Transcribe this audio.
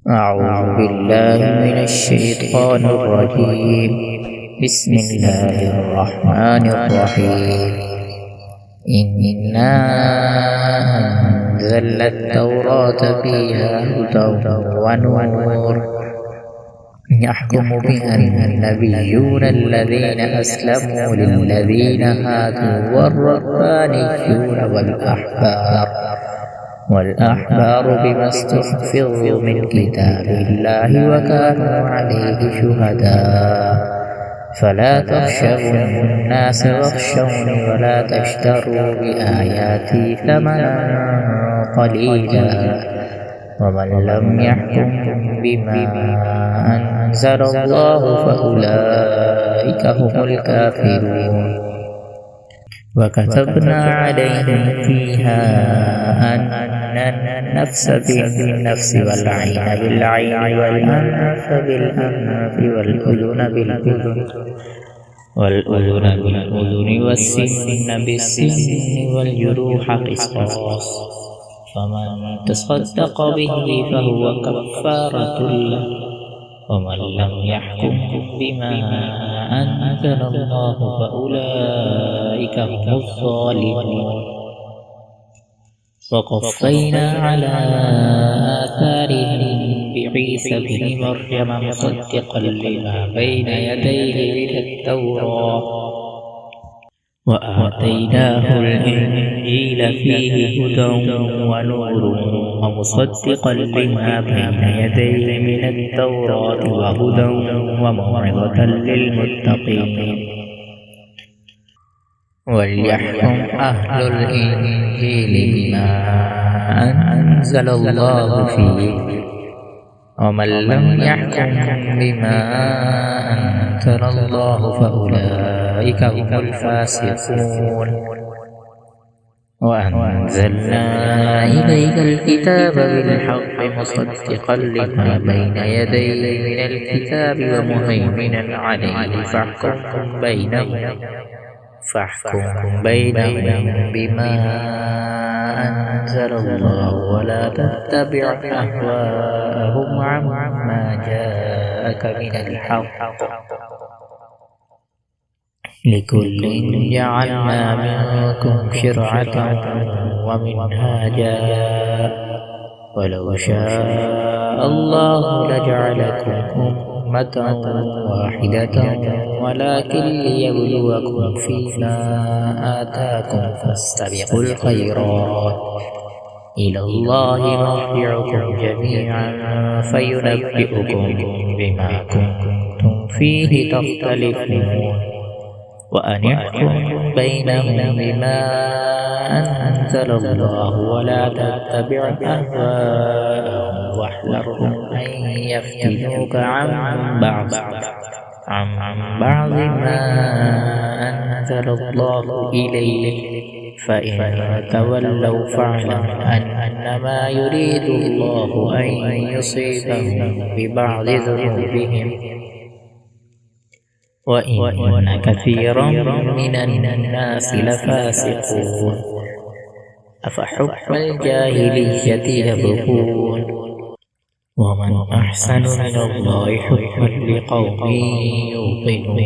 أعوذ بالله من الشيطان الرجيم. بسم الله الرحمن الرحيم. إنا أنزلنا التوراة فيها هدى ونور يحكم بها النبيون الذين أسلموا للذين هادوا والربانيون والأحبار بما استحفظوا من كتاب الله وكانوا عليه شهداء فلا تخشوا الناس واخشوني ولا تشتروا بآياتي ثمنا قليلا ومن لم يحكم بما أنزل الله فأولئك هم الكافرون. وكتبنا عليهم فيها أن النفس بالنفس والعين بالعين والأنف بالأنف والأذن بالأذن والسن بالسن والجروح قصاص فمن تصدق به فهو كفارة له ومن لم يحكم بما أنزل الله فأولئك هم الظالمون. وقفينا على آثارهم بعيسى بن مريم مصدقا لما بين يديه من التوراة وآتيناه الإنجيل فيه هدى ونور ومصدقا لما بين يديه من التوراة وهدى وموعظة للمتقين. وليحكم أهل الإنجيل بما أنزل الله فيه ومن لم يحكم بما أنزل الله فأولئك هم الفاسقون. وأنزلنا إليك الكتاب بالحق مصدقا لما بين يديه من الكتاب ومهيمنا عليه فاحكم بينهم بما أنزل الله ولا تتبع أهواءهم عما جاءك من الحق لكل جعلنا منكم شرعة ومنهاجا ولو شاء الله لجعلكم أمة واحدة ولكن ليبلوكم فيما آتاكم فاستبقوا الخيرات إلى الله مرجعكم جميعا فينبئكم بما كنتم فيه تختلفون. وأن يحكم بينهم بما أنزل الله ولا تتبع أهواءهم واحذرهم أن يفتنوك عن بعض ما أنزل الله إليك فإن تولوا فاعلم أنما يريد الله أن يصيبهم ببعض ذنوبهم وإن كثيرا من الناس لفاسقون. أفحكم الجاهلية يبغون ومن أحسن من الله حكما لقوم يوقنون.